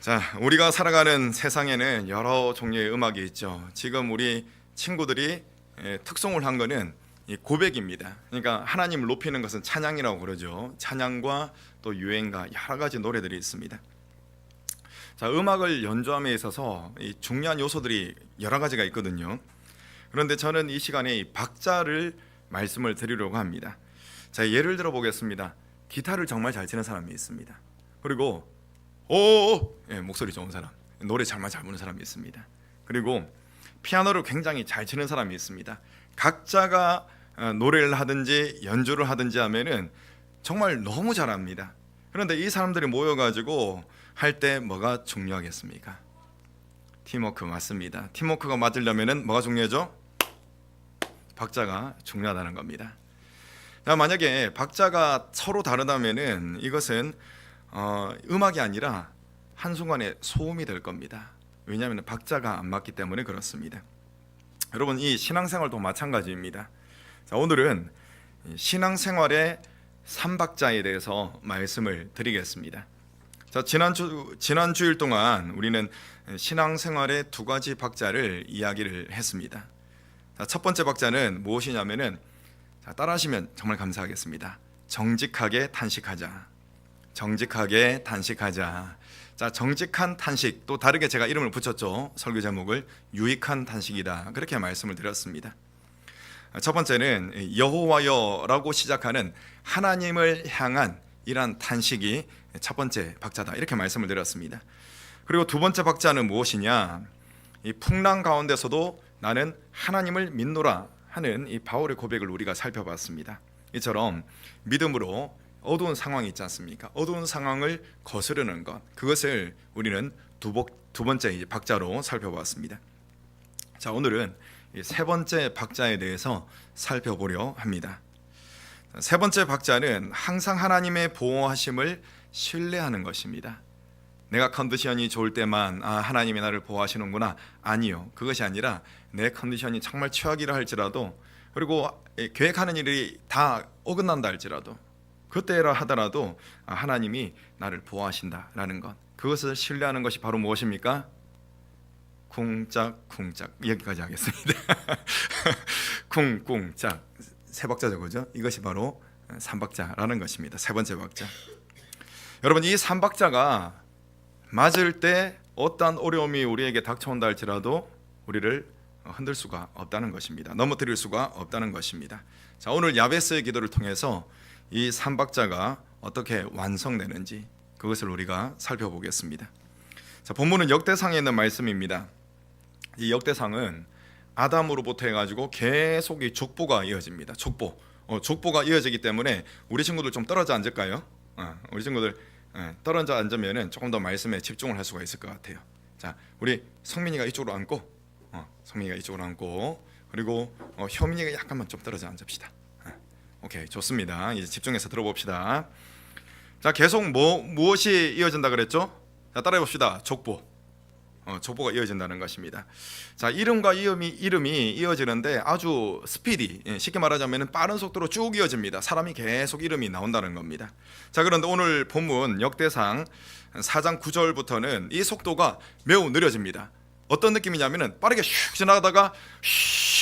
자, 우리가 살아가는 세상에는 여러 종류의 음악이 있죠. 지금 우리 친구들이 특송을 한 거는 이 고백입니다. 그러니까 하나님을 높이는 것은 찬양이라고 그러죠. 찬양과 또 유행가 여러 가지 노래들이 있습니다. 자, 음악을 연주함에 있어서 이 중요한 요소들이 여러 가지가 있거든요. 그런데 저는 이 시간에 이 박자를 말씀을 드리려고 합니다. 자, 예를 들어 보겠습니다. 기타를 정말 잘 치는 사람이 있습니다. 그리고 목소리 좋은 사람, 노래 정말 잘 부르는 사람이 있습니다. 그리고 피아노를 굉장히 잘 치는 사람이 있습니다. 각자가 노래를 하든지 연주를 하든지 하면은 정말 너무 잘합니다. 그런데 이 사람들이 모여가지고 할 때 뭐가 중요하겠습니까? 팀워크 맞습니다. 팀워크가 맞으려면은 뭐가 중요하죠? 박자가 중요하다는 겁니다. 자, 만약에 박자가 서로 다르다면은 이것은 음악이 아니라 한순간에 소음이 될 겁니다. 왜냐하면 박자가 안 맞기 때문에 그렇습니다. 여러분, 이 신앙생활도 마찬가지입니다. 자, 오늘은 신앙생활의 3박자에 대해서 말씀을 드리겠습니다. 자, 지난 주일 동안 우리는 신앙생활의 두 가지 박자를 이야기를 했습니다. 자, 첫 번째 박자는 무엇이냐면은, 자, 따라하시면 정말 감사하겠습니다. 정직하게 탄식하자. 정직하게 단식하자. 자, 정직한 탄식, 또 다르게 제가 이름을 붙였죠. 설교 제목을 유익한 탄식이다, 그렇게 말씀을 드렸습니다. 첫 번째는 여호와여라고 시작하는 하나님을 향한 이러한 탄식이 첫 번째 박자다, 이렇게 말씀을 드렸습니다. 그리고 두 번째 박자는 무엇이냐, 이 풍랑 가운데서도 나는 하나님을 믿노라 하는 이 바울의 고백을 우리가 살펴봤습니다. 이처럼 믿음으로 어두운 상황이 있지 않습니까? 어두운 상황을 거스르는 것, 그것을 우리는 두 번째 박자로 살펴보았습니다. 자, 오늘은 세 번째 박자에 대해서 살펴보려 합니다. 세 번째 박자는 항상 하나님의 보호하심을 신뢰하는 것입니다. 내가 컨디션이 좋을 때만 하나님이 나를 보호하시는구나. 아니요, 그것이 아니라 내 컨디션이 정말 최악이라 할지라도, 그리고 계획하는 일이 다 어긋난다 할지라도, 그때라 하더라도 하나님이 나를 보호하신다라는 것, 그것을 신뢰하는 것이 바로 무엇입니까? 쿵짝쿵짝, 여기까지 하겠습니다. 쿵쿵짝, 세 박자죠, 그죠? 이것이 바로 3박자라는 것입니다. 세 번째 박자. 여러분, 이 3박자가 맞을 때 어떠한 어려움이 우리에게 닥쳐온다 할지라도 우리를 흔들 수가 없다는 것입니다. 넘어뜨릴 수가 없다는 것입니다. 자, 오늘 야베스의 기도를 통해서 이 3박자가 어떻게 완성되는지 그것을 우리가 살펴보겠습니다. 자, 본문은 역대상에 있는 말씀입니다. 이 역대상은 아담으로부터 해가지고 계속 이 족보가 이어집니다. 족보가 이어지기 때문에 우리 친구들 좀 떨어져 앉을까요? 우리 친구들 떨어져 앉으면은 조금 더 말씀에 집중을 할 수가 있을 것 같아요. 자, 우리 성민이가 이쪽으로 앉고, 그리고 효민이가 약간만 좀 떨어져 앉읍시다. 오케이, 좋습니다. 이제 집중해서 들어봅시다. 자, 계속 무엇이 이어진다 그랬죠? 자, 따라해 봅시다. 족보가 이어진다는 것입니다. 자, 이름과 이름이 이어지는데 아주 스피디, 쉽게 말하자면 빠른 속도로 쭉 이어집니다. 사람이 계속 이름이 나온다는 겁니다. 자, 그런데 오늘 본문 역대상 4장 9절부터는 이 속도가 매우 느려집니다. 어떤 느낌이냐면은 빠르게 슉 지나가다가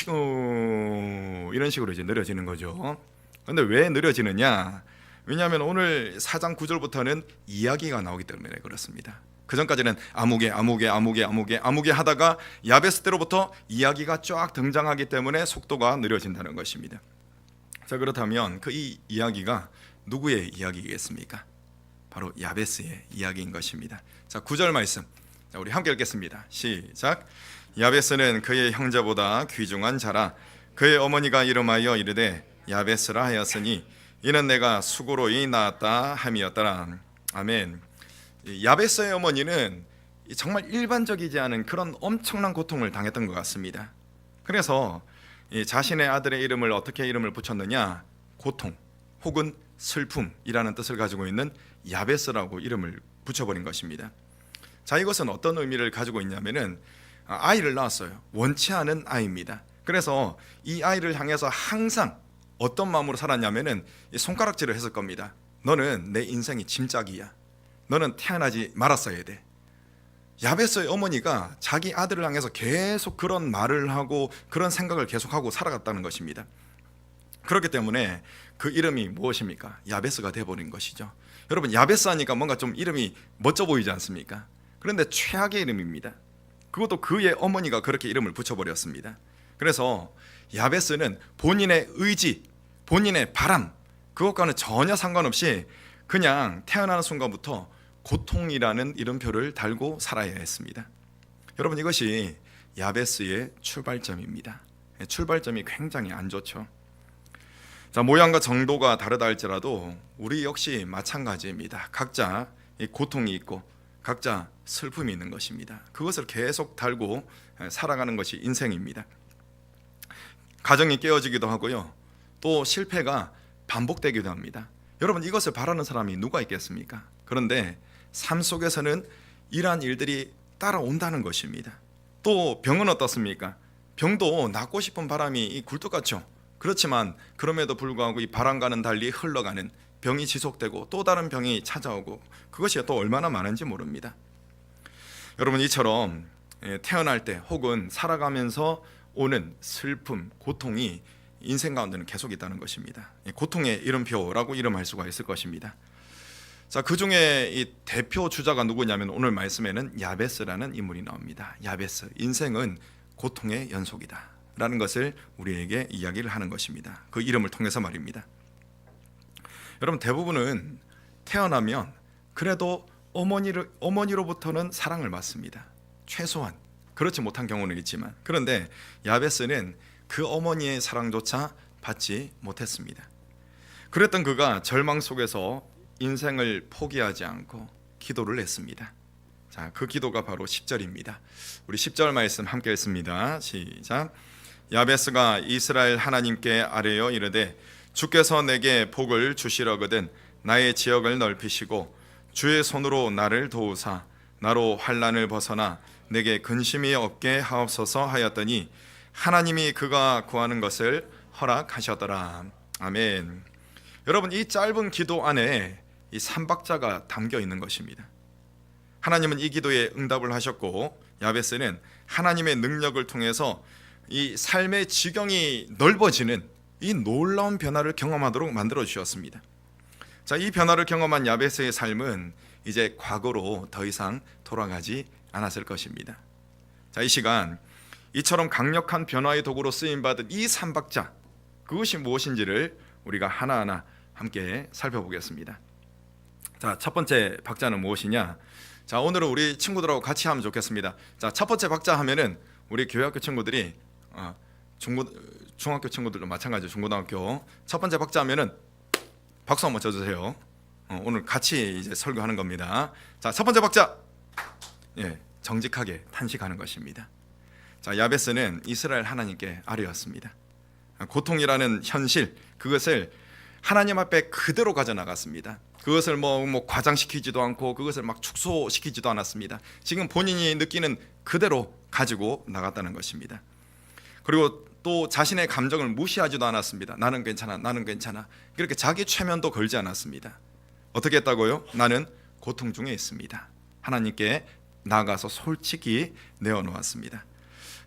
이런 식으로 이제 느려지는 거죠. 근데 왜 느려지느냐? 왜냐하면 오늘 4장 9절부터는 이야기가 나오기 때문에 그렇습니다. 그 전까지는 아무개 하다가 야베스 때로부터 이야기가 쫙 등장하기 때문에 속도가 느려진다는 것입니다. 자, 그렇다면 그 이 이야기가 누구의 이야기겠습니까? 바로 야베스의 이야기인 것입니다. 자, 9절 말씀, 자, 우리 함께 읽겠습니다. 시작. 야베스는 그의 형제보다 귀중한 자라. 그의 어머니가 이름하여 이르되 야베스라 하였으니 이는 내가 수고로이 낳았다 함이었더라. 아멘. 야베스의 어머니는 정말 일반적이지 않은 그런 엄청난 고통을 당했던 것 같습니다. 그래서 자신의 아들의 이름을 어떻게 이름을 붙였느냐? 고통 혹은 슬픔이라는 뜻을 가지고 있는 야베스라고 이름을 붙여버린 것입니다. 자, 이것은 어떤 의미를 가지고 있냐면은 아이를 낳았어요. 원치 않은 아이입니다. 그래서 이 아이를 향해서 항상 어떤 마음으로 살았냐면은 손가락질을 했을 겁니다. 너는 내 인생이 짐짝이야. 너는 태어나지 말았어야 돼. 야베스의 어머니가 자기 아들을 향해서 계속 그런 말을 하고 그런 생각을 계속하고 살아갔다는 것입니다. 그렇기 때문에 그 이름이 무엇입니까? 야베스가 되어버린 것이죠. 여러분, 야베스 하니까 뭔가 좀 이름이 멋져 보이지 않습니까? 그런데 최악의 이름입니다. 그것도 그의 어머니가 그렇게 이름을 붙여버렸습니다. 그래서 야베스는 본인의 의지, 본인의 바람, 그것과는 전혀 상관없이 그냥 태어나는 순간부터 고통이라는 이름표를 달고 살아야 했습니다. 여러분, 이것이 야베스의 출발점입니다. 출발점이 굉장히 안 좋죠. 자, 모양과 정도가 다르다 할지라도 우리 역시 마찬가지입니다. 각자 고통이 있고 각자 슬픔이 있는 것입니다. 그것을 계속 달고 살아가는 것이 인생입니다. 가정이 깨어지기도 하고요, 또 실패가 반복되기도 합니다. 여러분, 이것을 바라는 사람이 누가 있겠습니까? 그런데 삶 속에서는 이러한 일들이 따라온다는 것입니다. 또 병은 어떻습니까? 병도 낫고 싶은 바람이 굴뚝같죠. 그렇지만 그럼에도 불구하고 이 바람과는 달리 흘러가는 병이 지속되고 또 다른 병이 찾아오고, 그것이 또 얼마나 많은지 모릅니다. 여러분, 이처럼 태어날 때 혹은 살아가면서 오는 슬픔, 고통이 인생 가운데는 계속 있다는 것입니다. 고통의 이름표라고 이름할 수가 있을 것입니다. 자, 그 중에 이 대표 주자가 누구냐면 오늘 말씀에는 야베스라는 인물이 나옵니다. 야베스, 인생은 고통의 연속이다 라는 것을 우리에게 이야기를 하는 것입니다. 그 이름을 통해서 말입니다. 여러분, 대부분은 태어나면 그래도 어머니로부터는 사랑을 받습니다. 최소한 그렇지 못한 경우는 있지만, 그런데 야베스는 그 어머니의 사랑조차 받지 못했습니다. 그랬던 그가 절망 속에서 인생을 포기하지 않고 기도를 했습니다. 자, 그 기도가 바로 10절입니다. 우리 10절 말씀 함께 읽습니다. 시작. 야베스가 이스라엘 하나님께 아뢰어 이르되 주께서 내게 복을 주시려거든 나의 지역을 넓히시고 주의 손으로 나를 도우사 나로 환난을 벗어나 내게 근심이 없게 하옵소서 하였더니 하나님이 그가 구하는 것을 허락하셨더라. 아멘. 여러분, 이 짧은 기도 안에 이 삼박자가 담겨 있는 것입니다. 하나님은 이 기도에 응답을 하셨고, 야베스는 하나님의 능력을 통해서 이 삶의 지경이 넓어지는 이 놀라운 변화를 경험하도록 만들어 주셨습니다. 자, 이 변화를 경험한 야베스의 삶은 이제 과거로 더 이상 돌아가지 않았을 것입니다. 자, 이 시간 이처럼 강력한 변화의 도구로 쓰임 받은 이 삼박자, 그것이 무엇인지를 우리가 하나하나 함께 살펴보겠습니다. 자, 첫 번째 박자는 무엇이냐? 자, 오늘은 우리 친구들하고 같이 하면 좋겠습니다. 자, 첫 번째 박자 하면은 우리 교회학교 친구들이 중학교 친구들도 마찬가지로 중고등학교 첫 번째 박자 하면은 박수 한번 쳐주세요. 오늘 같이 이제 설교하는 겁니다. 자, 첫 번째 박자, 정직하게 탄식하는 것입니다. 자, 야베스는 이스라엘 하나님께 아뢰었습니다. 고통이라는 현실, 그것을 하나님 앞에 그대로 가져나갔습니다. 그것을 뭐 과장시키지도 않고 그것을 막 축소시키지도 않았습니다. 지금 본인이 느끼는 그대로 가지고 나갔다는 것입니다. 그리고 또 자신의 감정을 무시하지도 않았습니다. 나는 괜찮아, 나는 괜찮아. 이렇게 자기 최면도 걸지 않았습니다. 어떻게 했다고요? 나는 고통 중에 있습니다. 하나님께 나아가서 솔직히 내어놓았습니다.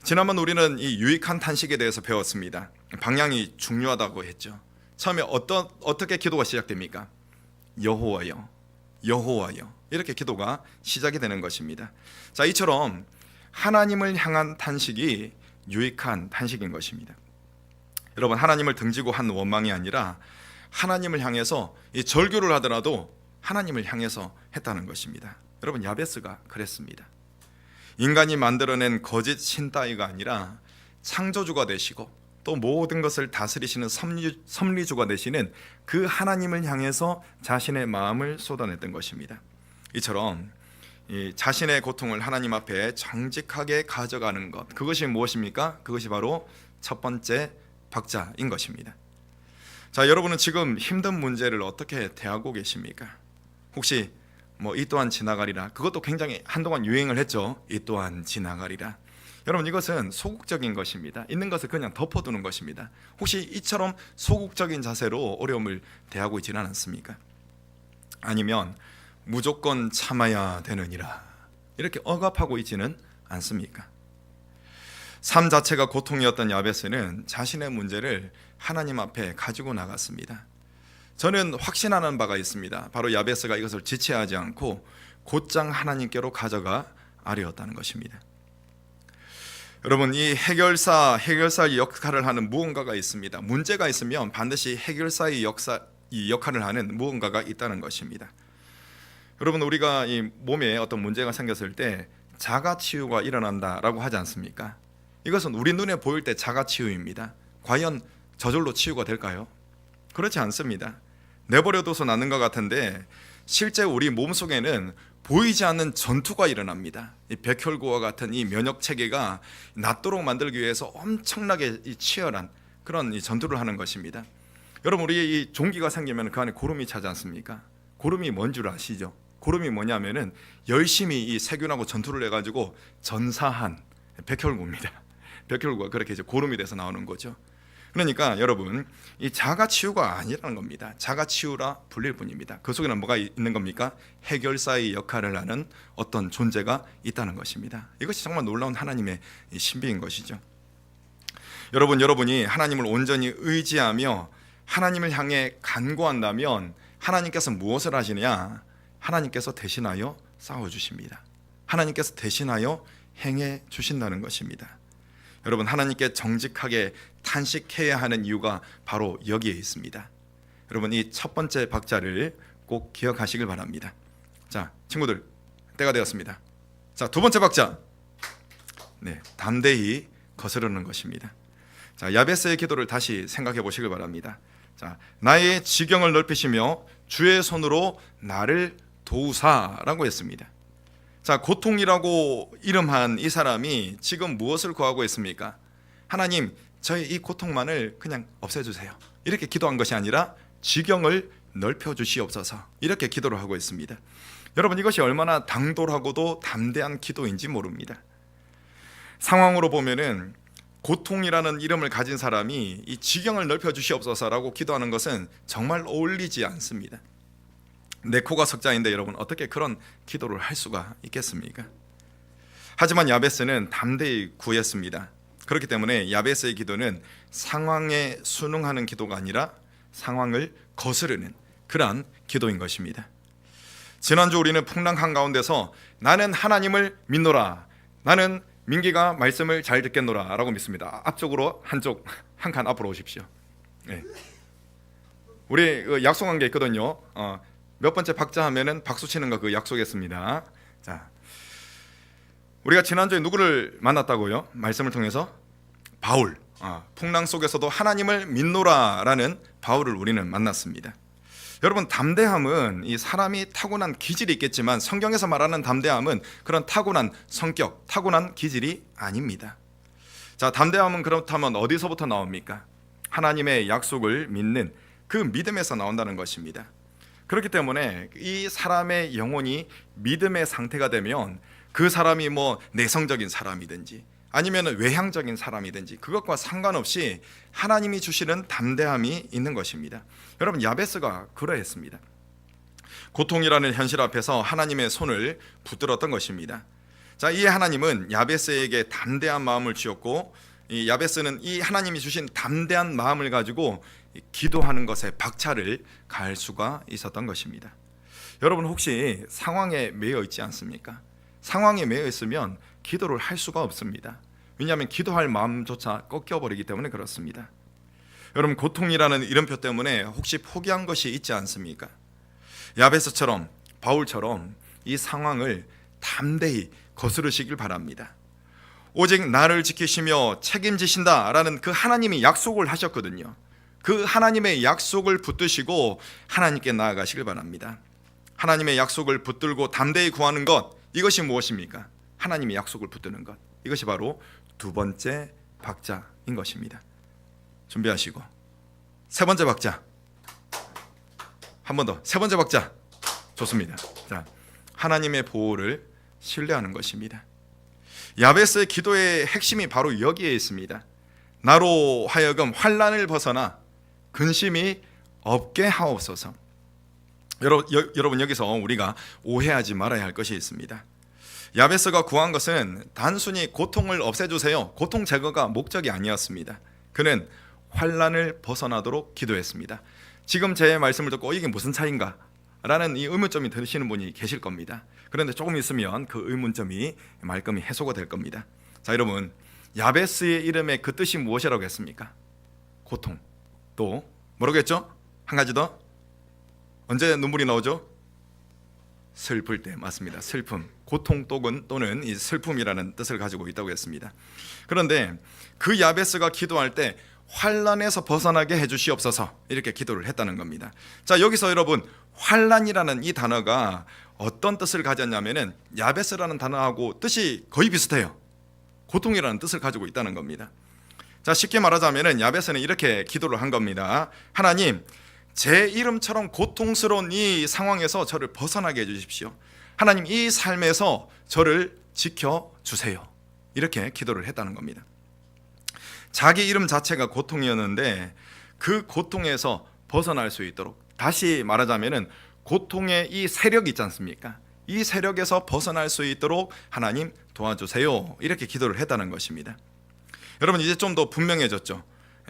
지난번 우리는 이 유익한 탄식에 대해서 배웠습니다. 방향이 중요하다고 했죠. 처음에 어떻게 기도가 시작됩니까? 여호와여, 여호와여, 이렇게 기도가 시작이 되는 것입니다. 자, 이처럼 하나님을 향한 탄식이 유익한 탄식인 것입니다. 여러분, 하나님을 등지고 한 원망이 아니라 하나님을 향해서 이 절규를 하더라도 하나님을 향해서 했다는 것입니다. 여러분, 야베스가 그랬습니다. 인간이 만들어낸 거짓 신 따위가 아니라 창조주가 되시고 또 모든 것을 다스리시는 섭리주가 되시는 그 하나님을 향해서 자신의 마음을 쏟아냈던 것입니다. 이처럼 이 자신의 고통을 하나님 앞에 정직하게 가져가는 것, 그것이 무엇입니까? 그것이 바로 첫 번째 박자인 것입니다. 자, 여러분은 지금 힘든 문제를 어떻게 대하고 계십니까? 혹시 이 또한 지나가리라, 그것도 굉장히 한동안 유행을 했죠. 이 또한 지나가리라. 여러분, 이것은 소극적인 것입니다. 있는 것을 그냥 덮어두는 것입니다. 혹시 이처럼 소극적인 자세로 어려움을 대하고 있지는 않습니까? 아니면 무조건 참아야 되느니라, 이렇게 억압하고 있지는 않습니까? 삶 자체가 고통이었던 야베스는 자신의 문제를 하나님 앞에 가지고 나갔습니다. 저는 확신하는 바가 있습니다. 바로 야베스가 이것을 지체하지 않고 곧장 하나님께로 가져가 아뢰었다는 것입니다. 여러분, 이 해결사의 역할을 하는 무언가가 있습니다. 문제가 있으면 반드시 해결사의 이 역할을 하는 무언가가 있다는 것입니다. 여러분, 우리가 이 몸에 어떤 문제가 생겼을 때 자가치유가 일어난다라고 하지 않습니까? 이것은 우리 눈에 보일 때 자가치유입니다. 과연 저절로 치유가 될까요? 그렇지 않습니다. 내버려둬서 낫는 것 같은데 실제 우리 몸속에는 보이지 않는 전투가 일어납니다. 이 백혈구와 같은 이 면역 체계가 낫도록 만들기 위해서 엄청나게 치열한 그런 이 전투를 하는 것입니다. 여러분, 우리 이 종기가 생기면 그 안에 고름이 차지 않습니까? 고름이 뭔 줄 아시죠? 고름이 뭐냐면은 열심히 이 세균하고 전투를 해가지고 전사한 백혈구입니다. 백혈구가 그렇게 이제 고름이 돼서 나오는 거죠. 그러니까 여러분, 이 자가치유가 아니라는 겁니다. 자가치유라 불릴 뿐입니다. 그 속에는 뭐가 있는 겁니까? 해결사의 역할을 하는 어떤 존재가 있다는 것입니다. 이것이 정말 놀라운 하나님의 신비인 것이죠. 여러분이 하나님을 온전히 의지하며 하나님을 향해 간구한다면 하나님께서 무엇을 하시느냐? 하나님께서 대신하여 싸워주십니다. 하나님께서 대신하여 행해 주신다는 것입니다. 여러분, 하나님께 정직하게 탄식해야 하는 이유가 바로 여기에 있습니다. 여러분, 이 첫 번째 박자를 꼭 기억하시길 바랍니다. 자, 친구들, 때가 되었습니다. 자, 두 번째 박자. 네, 담대히 거스르는 것입니다. 자, 야베스의 기도를 다시 생각해 보시길 바랍니다. 자, 나의 지경을 넓히시며 주의 손으로 나를 도우사라고 했습니다. 자, 고통이라고 이름한 이 사람이 지금 무엇을 구하고 있습니까? 하나님, 저의 이 고통만을 그냥 없애주세요. 이렇게 기도한 것이 아니라 지경을 넓혀주시옵소서, 이렇게 기도를 하고 있습니다. 여러분, 이것이 얼마나 당돌하고도 담대한 기도인지 모릅니다. 상황으로 보면은 고통이라는 이름을 가진 사람이 이 지경을 넓혀주시옵소서라고 기도하는 것은 정말 어울리지 않습니다. 내 코가 석자인데 여러분, 어떻게 그런 기도를 할 수가 있겠습니까? 하지만 야베스는 담대히 구했습니다. 그렇기 때문에 야베스의 기도는 상황에 순응하는 기도가 아니라 상황을 거스르는 그러한 기도인 것입니다. 지난주 우리는 풍랑 한가운데서 나는 하나님을 믿노라, 나는 민기가 말씀을 잘 듣겠노라 라고 믿습니다. 앞쪽으로 한 칸 앞으로 오십시오. 네. 우리 약속한 게 있거든요. 몇 번째 박자 하면은 박수 치는 거 그 약속했습니다. 자, 우리가 지난주에 누구를 만났다고요? 말씀을 통해서 바울. 풍랑 속에서도 하나님을 믿노라라는 바울을 우리는 만났습니다. 여러분, 담대함은 이 사람이 타고난 기질이 있겠지만 성경에서 말하는 담대함은 그런 타고난 성격, 타고난 기질이 아닙니다. 자, 담대함은 그렇다면 어디서부터 나옵니까? 하나님의 약속을 믿는 그 믿음에서 나온다는 것입니다. 그렇기 때문에 이 사람의 영혼이 믿음의 상태가 되면 그 사람이 뭐 내성적인 사람이든지 아니면 외향적인 사람이든지 그것과 상관없이 하나님이 주시는 담대함이 있는 것입니다. 여러분, 야베스가 그러했습니다. 고통이라는 현실 앞에서 하나님의 손을 붙들었던 것입니다. 자, 이 하나님은 야베스에게 담대한 마음을 주었고, 이 야베스는 이 하나님이 주신 담대한 마음을 가지고 기도하는 것에 박차를 가할 수가 있었던 것입니다. 여러분, 혹시 상황에 매여 있지 않습니까? 상황에 매여 있으면 기도를 할 수가 없습니다. 왜냐하면 기도할 마음조차 꺾여버리기 때문에 그렇습니다. 여러분, 고통이라는 이름표 때문에 혹시 포기한 것이 있지 않습니까? 야베스처럼, 바울처럼 이 상황을 담대히 거스르시길 바랍니다. 오직 나를 지키시며 책임지신다라는 그 하나님이 약속을 하셨거든요. 그 하나님의 약속을 붙드시고 하나님께 나아가시길 바랍니다. 하나님의 약속을 붙들고 담대히 구하는 것, 이것이 무엇입니까? 하나님의 약속을 붙드는 것, 이것이 바로 두 번째 박자인 것입니다. 준비하시고 세 번째 박자, 한 번 더, 세 번째 박자. 좋습니다. 자, 하나님의 보호를 신뢰하는 것입니다. 야베스의 기도의 핵심이 바로 여기에 있습니다. 나로 하여금 환난을 벗어나 근심이 없게 하옵소서. 여러분, 여기서 우리가 오해하지 말아야 할 것이 있습니다. 야베스가 구한 것은 단순히 고통을 없애주세요, 고통 제거가 목적이 아니었습니다. 그는 환난을 벗어나도록 기도했습니다. 지금 제 말씀을 듣고 이게 무슨 차이인가? 라는 이 의문점이 드시는 분이 계실 겁니다. 그런데 조금 있으면 그 의문점이 말끔히 해소가 될 겁니다. 자, 여러분, 야베스의 이름의 그 뜻이 무엇이라고 했습니까? 고통. 또 뭐라고 했죠? 한 가지 더. 언제 눈물이 나오죠? 슬플 때. 맞습니다. 슬픔. 고통 또는 이 슬픔이라는 뜻을 가지고 있다고 했습니다. 그런데 그 야베스가 기도할 때 환난에서 벗어나게 해주시옵소서, 이렇게 기도를 했다는 겁니다. 자, 여기서 여러분, 환난이라는 이 단어가 어떤 뜻을 가졌냐면은 야베스라는 단어하고 뜻이 거의 비슷해요. 고통이라는 뜻을 가지고 있다는 겁니다. 자, 쉽게 말하자면은 야베스는 이렇게 기도를 한 겁니다. 하나님, 제 이름처럼 고통스러운 이 상황에서 저를 벗어나게 해주십시오. 하나님, 이 삶에서 저를 지켜주세요. 이렇게 기도를 했다는 겁니다. 자기 이름 자체가 고통이었는데 그 고통에서 벗어날 수 있도록, 다시 말하자면은 고통의 이 세력이 있지 않습니까? 이 세력에서 벗어날 수 있도록 하나님 도와주세요, 이렇게 기도를 했다는 것입니다. 여러분, 이제 좀 더 분명해졌죠.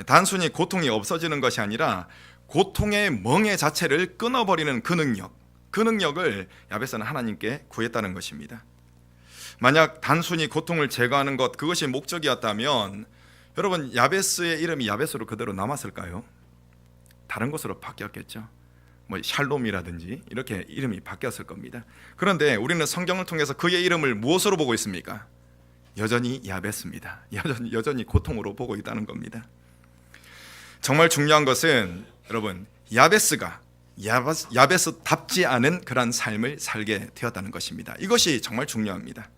단순히 고통이 없어지는 것이 아니라 고통의 멍에 자체를 끊어버리는 그 능력을 야베스는 하나님께 구했다는 것입니다. 만약 단순히 고통을 제거하는 것, 그것이 목적이었다면 여러분, 야베스의 이름이 야베스로 그대로 남았을까요? 다른 것으로 바뀌었겠죠. 뭐 샬롬이라든지 이렇게 이름이 바뀌었을 겁니다. 그런데 우리는 성경을 통해서 그의 이름을 무엇으로 보고 있습니까? 여전히 야베스입니다. 여전히 고통으로 보고 있다는 겁니다. 정말 중요한 것은 여러분, 야베스가 야베스답지 않은 그런 삶을 살게 되었다는 것입니다. 이것이 정말 중요합니다.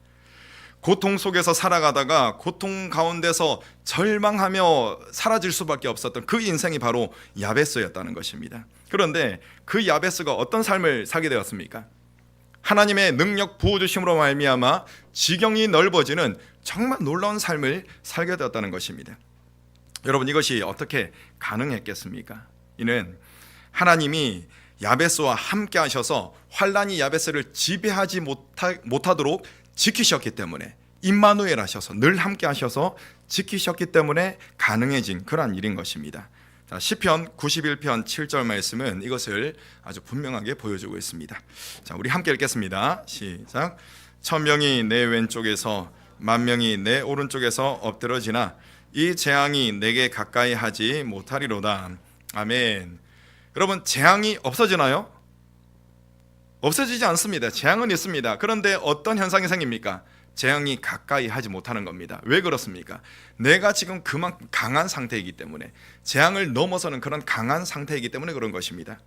고통 속에서 살아가다가 고통 가운데서 절망하며 사라질 수밖에 없었던 그 인생이 바로 야베스였다는 것입니다. 그런데 그 야베스가 어떤 삶을 살게 되었습니까? 하나님의 능력 부어주심으로 말미암아 지경이 넓어지는 정말 놀라운 삶을 살게 되었다는 것입니다. 여러분, 이것이 어떻게 가능했겠습니까? 이는 하나님이 야베스와 함께 하셔서 환난이 야베스를 지배하지 못하도록 지키셨기 때문에, 임마누엘 하셔서 늘 함께 하셔서 지키셨기 때문에 가능해진 그러한 일인 것입니다. 자, 시편 91편 7절 말씀은 이것을 아주 분명하게 보여주고 있습니다. 자, 우리 함께 읽겠습니다. 시작. 1000명이 내 왼쪽에서 10,000명이 내 오른쪽에서 엎드러지나 이 재앙이 내게 가까이 하지 못하리로다. 아멘. 여러분, 재앙이 없어지나요? 없어지지 않습니다. 재앙은 있습니다. 그런데 어떤 현상이 생깁니까? 재앙이 가까이 하지 못하는 겁니다. 왜 그렇습니까? 내가 지금 그만큼 강한 상태이기 때문에, 재앙을 넘어서는 그런 강한 상태이기 때문에 그런 것입니다.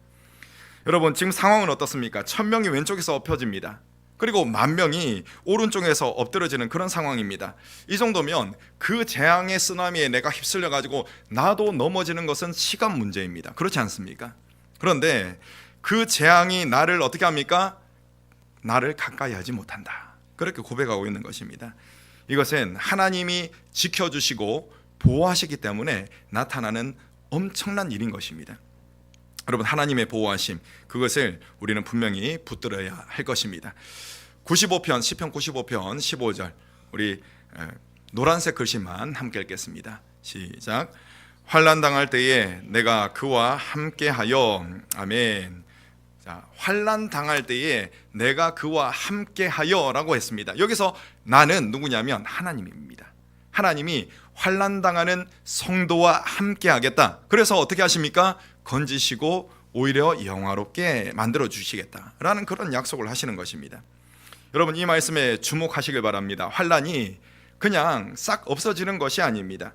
여러분, 지금 상황은 어떻습니까? 1000명이 왼쪽에서 엎혀집니다. 그리고 10,000명이 오른쪽에서 엎드러지는 그런 상황입니다. 이 정도면 그 재앙의 쓰나미에 내가 휩쓸려 가지고 나도 넘어지는 것은 시간 문제입니다. 그렇지 않습니까? 그런데 그 재앙이 나를 어떻게 합니까? 나를 가까이 하지 못한다. 그렇게 고백하고 있는 것입니다. 이것은 하나님이 지켜주시고 보호하시기 때문에 나타나는 엄청난 일인 것입니다. 여러분, 하나님의 보호하심, 그것을 우리는 분명히 붙들어야 할 것입니다. 95편, 시편 95편 15절, 우리 노란색 글씨만 함께 읽겠습니다. 시작. 환난 당할 때에 내가 그와 함께하여. 아멘. 자, 환난 당할 때에 내가 그와 함께하여라고 했습니다. 여기서 나는 누구냐면 하나님입니다. 하나님이 환난 당하는 성도와 함께하겠다. 그래서 어떻게 하십니까? 건지시고 오히려 영화롭게 만들어 주시겠다라는 그런 약속을 하시는 것입니다. 여러분, 이 말씀에 주목하시길 바랍니다. 환난이 그냥 싹 없어지는 것이 아닙니다.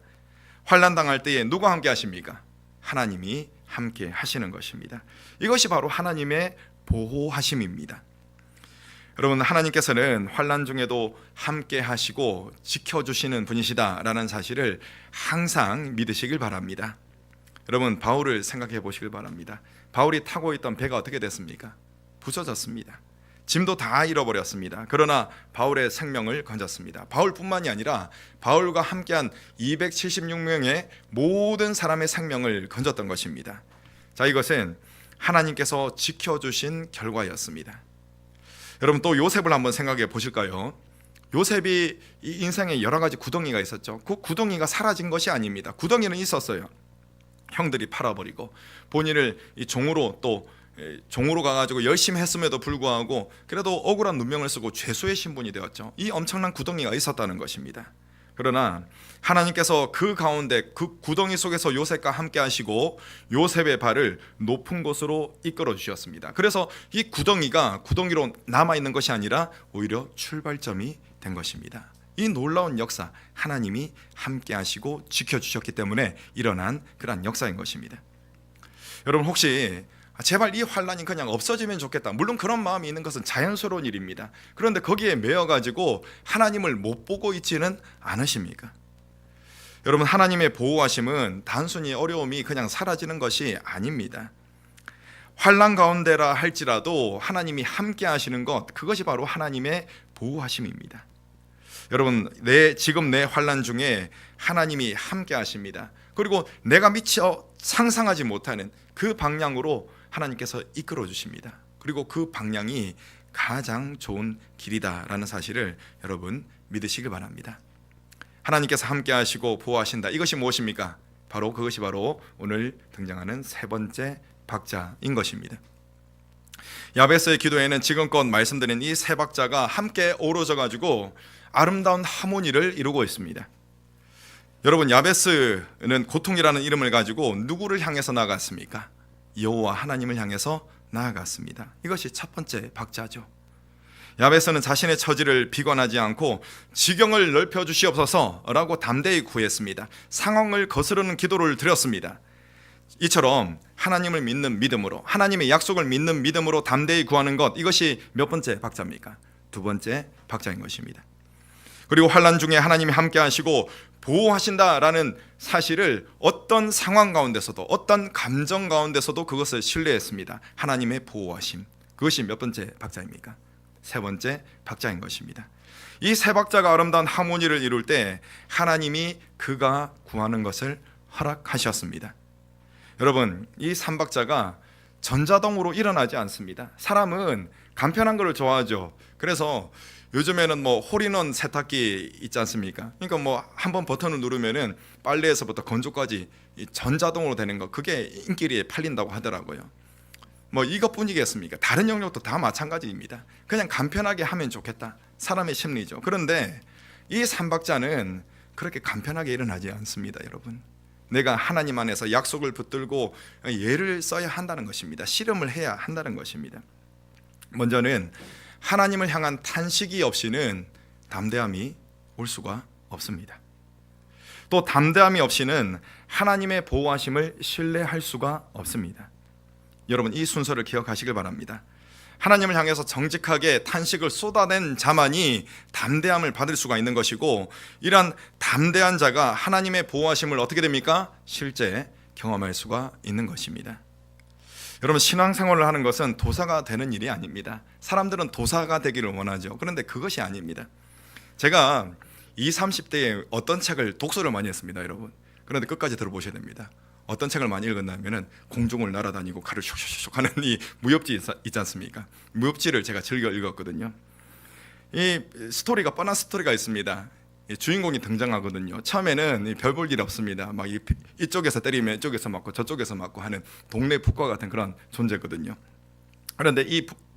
환난 당할 때에 누가 함께 하십니까? 하나님이 함께 하시는 것입니다. 이것이 바로 하나님의 보호하심입니다. 여러분, 하나님께서는 환난 중에도 함께 하시고 지켜주시는 분이시다라는 사실을 항상 믿으시길 바랍니다. 여러분, 바울을 생각해 보시길 바랍니다. 바울이 타고 있던 배가 어떻게 됐습니까? 부서졌습니다. 짐도 다 잃어버렸습니다. 그러나 바울의 생명을 건졌습니다. 바울뿐만이 아니라 바울과 함께한 276명의 모든 사람의 생명을 건졌던 것입니다. 자, 이것은 하나님께서 지켜주신 결과였습니다. 여러분, 또 요셉을 한번 생각해 보실까요? 요셉이 이 인생에 여러 가지 구덩이가 있었죠. 그 구덩이가 사라진 것이 아닙니다. 구덩이는 있었어요. 형들이 팔아버리고 본인을 이 종으로 또 종으로 가가지고 열심히 했음에도 불구하고 그래도 억울한 누명을 쓰고 죄수의 신분이 되었죠. 이 엄청난 구덩이가 있었다는 것입니다. 그러나 하나님께서 그 가운데 그 구덩이 속에서 요셉과 함께 하시고 요셉의 발을 높은 곳으로 이끌어 주셨습니다. 그래서 이 구덩이가 구덩이로 남아있는 것이 아니라 오히려 출발점이 된 것입니다. 이 놀라운 역사, 하나님이 함께 하시고 지켜주셨기 때문에 일어난 그러한 역사인 것입니다. 여러분, 혹시 제발 이 환란이 그냥 없어지면 좋겠다, 물론 그런 마음이 있는 것은 자연스러운 일입니다. 그런데 거기에 매여가지고 하나님을 못 보고 있지는 않으십니까? 여러분, 하나님의 보호하심은 단순히 어려움이 그냥 사라지는 것이 아닙니다. 환란 가운데라 할지라도 하나님이 함께 하시는 것, 그것이 바로 하나님의 보호하심입니다. 여러분, 지금 내 환란 중에 하나님이 함께 하십니다. 그리고 내가 미처 상상하지 못하는 그 방향으로 하나님께서 이끌어 주십니다. 그리고 그 방향이 가장 좋은 길이다라는 사실을 여러분 믿으시기 바랍니다. 하나님께서 함께 하시고 보호하신다. 이것이 무엇입니까? 그것이 바로 오늘 등장하는 세 번째 박자인 것입니다. 야베스의 기도에는 지금껏 말씀드린 이 세 박자가 함께 어우러져 가지고 아름다운 하모니를 이루고 있습니다. 여러분, 야베스는 고통이라는 이름을 가지고 누구를 향해서 나아갔습니까? 여호와 하나님을 향해서 나아갔습니다. 이것이 첫 번째 박자죠. 야베스는 자신의 처지를 비관하지 않고 지경을 넓혀 주시옵소서라고 담대히 구했습니다. 상황을 거스르는 기도를 드렸습니다. 이처럼 하나님을 믿는 믿음으로, 하나님의 약속을 믿는 믿음으로 담대히 구하는 것, 이것이 몇 번째 박자입니까? 두 번째 박자인 것입니다. 그리고 환난 중에 하나님이 함께 하시고 보호하신다라는 사실을 어떤 상황 가운데서도, 어떤 감정 가운데서도 그것을 신뢰했습니다. 하나님의 보호하심, 그것이 몇 번째 박자입니까? 세 번째 박자인 것입니다. 이 세 박자가 아름다운 하모니를 이룰 때 하나님이 그가 구하는 것을 허락하셨습니다. 여러분, 이 3박자가 전자동으로 일어나지 않습니다. 사람은 간편한 걸 좋아하죠. 그래서 요즘에는 홀인원 세탁기 있지 않습니까? 그러니까 한번 버튼을 누르면은 빨래에서부터 건조까지 전자동으로 되는 거, 그게 인기리에 팔린다고 하더라고요. 이것뿐이겠습니까? 다른 영역도 다 마찬가지입니다. 그냥 간편하게 하면 좋겠다, 사람의 심리죠. 그런데 이 3박자는 그렇게 간편하게 일어나지 않습니다. 여러분, 내가 하나님 안에서 약속을 붙들고 예를 써야 한다는 것입니다. 실험을 해야 한다는 것입니다. 먼저는 하나님을 향한 탄식이 없이는 담대함이 올 수가 없습니다. 또 담대함이 없이는 하나님의 보호하심을 신뢰할 수가 없습니다. 여러분, 이 순서를 기억하시길 바랍니다. 하나님을 향해서 정직하게 탄식을 쏟아낸 자만이 담대함을 받을 수가 있는 것이고, 이러한 담대한 자가 하나님의 보호하심을 어떻게 됩니까? 실제 경험할 수가 있는 것입니다. 여러분, 신앙생활을 하는 것은 도사가 되는 일이 아닙니다. 사람들은 도사가 되기를 원하죠. 그런데 그것이 아닙니다. 제가 20, 30대에 어떤 책을 독서를 많이 했습니다, 여러분. 그런데 끝까지 들어보셔야 됩니다. 어떤 책을 많이 읽었냐면은 공중을 날아다니고 칼을 슉슉슉 하는 이 무협지 있지 않습니까? 무협지를 제가 즐겨 읽었거든요. 이 스토리가, 뻔한 스토리가 있습니다. 주인공이 등장하거든요. 처음에는 별 볼 일 없습니다. 이쪽에서 때리면 이쪽에서 맞고 저쪽에서 맞고 하는 동네 북과 같은 그런 존재거든요. 그런데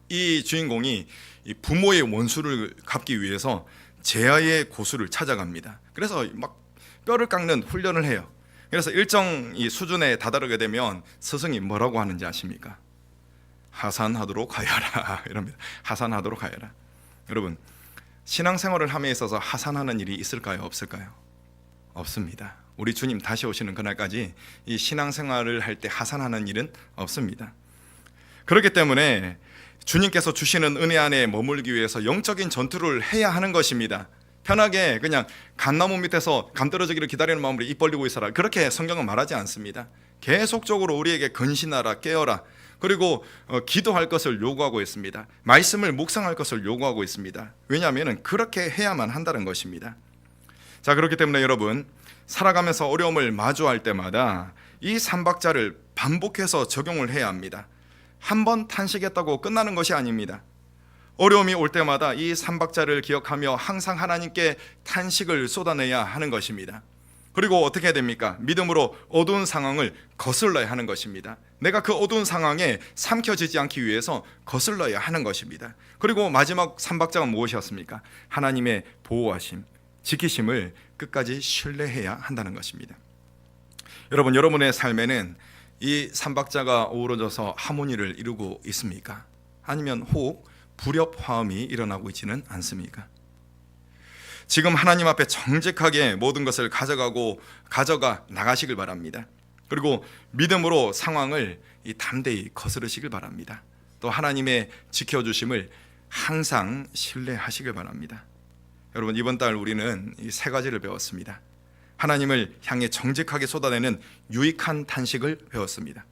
이 주인공이 이 부모의 원수를 갚기 위해서 제아의 고수를 찾아갑니다. 그래서 뼈를 깎는 훈련을 해요. 그래서 일정 이 수준에 다다르게 되면 스승이 뭐라고 하는지 아십니까? 하산하도록 하여라 이럽니다. 하산하도록 하여라. 여러분, 신앙생활을 함에 있어서 하산하는 일이 있을까요? 없을까요? 없습니다. 우리 주님 다시 오시는 그날까지 이 신앙생활을 할 때 하산하는 일은 없습니다. 그렇기 때문에 주님께서 주시는 은혜 안에 머물기 위해서 영적인 전투를 해야 하는 것입니다. 편하게 그냥 감나무 밑에서 감 떨어지기를 기다리는 마음으로 입 벌리고 있어라, 그렇게 성경은 말하지 않습니다. 계속적으로 우리에게 근신하라, 깨어라, 그리고 기도할 것을 요구하고 있습니다. 말씀을 묵상할 것을 요구하고 있습니다. 왜냐하면 그렇게 해야만 한다는 것입니다. 자, 그렇기 때문에 여러분, 살아가면서 어려움을 마주할 때마다 이 3박자를 반복해서 적용을 해야 합니다. 한 번 탄식했다고 끝나는 것이 아닙니다. 어려움이 올 때마다 이 삼박자를 기억하며 항상 하나님께 탄식을 쏟아내야 하는 것입니다. 그리고 어떻게 해야 됩니까? 믿음으로 어두운 상황을 거슬러야 하는 것입니다. 내가 그 어두운 상황에 삼켜지지 않기 위해서 거슬러야 하는 것입니다. 그리고 마지막 삼박자가 무엇이었습니까? 하나님의 보호하심, 지키심을 끝까지 신뢰해야 한다는 것입니다. 여러분, 여러분의 삶에는 이 삼박자가 어우러져서 하모니를 이루고 있습니까? 아니면 혹 불협화음이 일어나고 있지는 않습니까? 지금 하나님 앞에 정직하게 모든 것을 가져가 나가시길 바랍니다. 그리고 믿음으로 상황을 담대히 거스르시길 바랍니다. 또 하나님의 지켜주심을 항상 신뢰하시길 바랍니다. 여러분, 이번 달 우리는 이 세 가지를 배웠습니다. 하나님을 향해 정직하게 쏟아내는 유익한 탄식을 배웠습니다.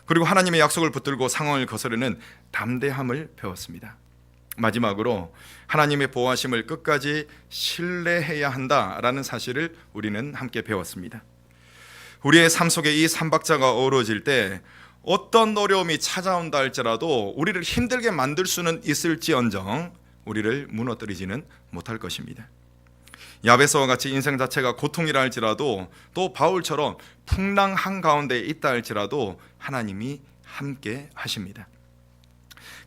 그리고 하나님의 약속을 붙들고 상황을 거스르는 담대함을 배웠습니다. 마지막으로 하나님의 보호하심을 끝까지 신뢰해야 한다라는 사실을 우리는 함께 배웠습니다. 우리의 삶 속에 이 삼박자가 어우러질 때 어떤 어려움이 찾아온다 할지라도 우리를 힘들게 만들 수는 있을지언정 우리를 무너뜨리지는 못할 것입니다. 야베스와 같이 인생 자체가 고통이라 할지라도, 또 바울처럼 풍랑 한가운데 있다 할지라도 하나님이 함께 하십니다.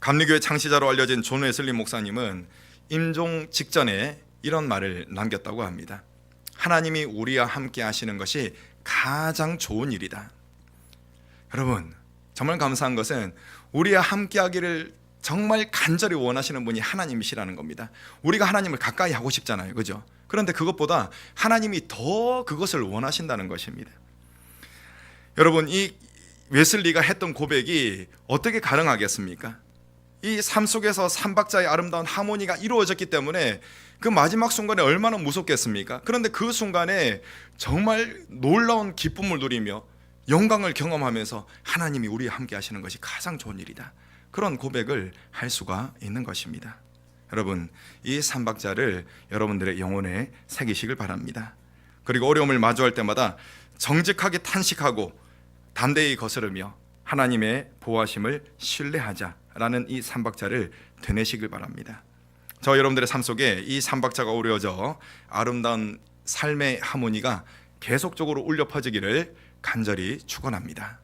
감리교회 창시자로 알려진 존 웨슬리 목사님은 임종 직전에 이런 말을 남겼다고 합니다. 하나님이 우리와 함께 하시는 것이 가장 좋은 일이다. 여러분, 정말 감사한 것은 우리와 함께 하기를 정말 간절히 원하시는 분이 하나님이시라는 겁니다. 우리가 하나님을 가까이 하고 싶잖아요, 그죠? 그런데 그것보다 하나님이 더 그것을 원하신다는 것입니다. 여러분, 이 웨슬리가 했던 고백이 어떻게 가능하겠습니까? 이 삶 속에서 삼박자의 아름다운 하모니가 이루어졌기 때문에 그 마지막 순간에 얼마나 무섭겠습니까? 그런데 그 순간에 정말 놀라운 기쁨을 누리며 영광을 경험하면서 하나님이 우리와 함께 하시는 것이 가장 좋은 일이다, 그런 고백을 할 수가 있는 것입니다. 여러분, 이 삼박자를 여러분들의 영혼에 새기시길 바랍니다. 그리고 어려움을 마주할 때마다 정직하게 탄식하고 담대히 거스르며 하나님의 보호하심을 신뢰하자라는 이 삼박자를 되뇌시길 바랍니다. 저 여러분들의 삶 속에 이 삼박자가 어우러져 아름다운 삶의 하모니가 계속적으로 울려 퍼지기를 간절히 축원합니다.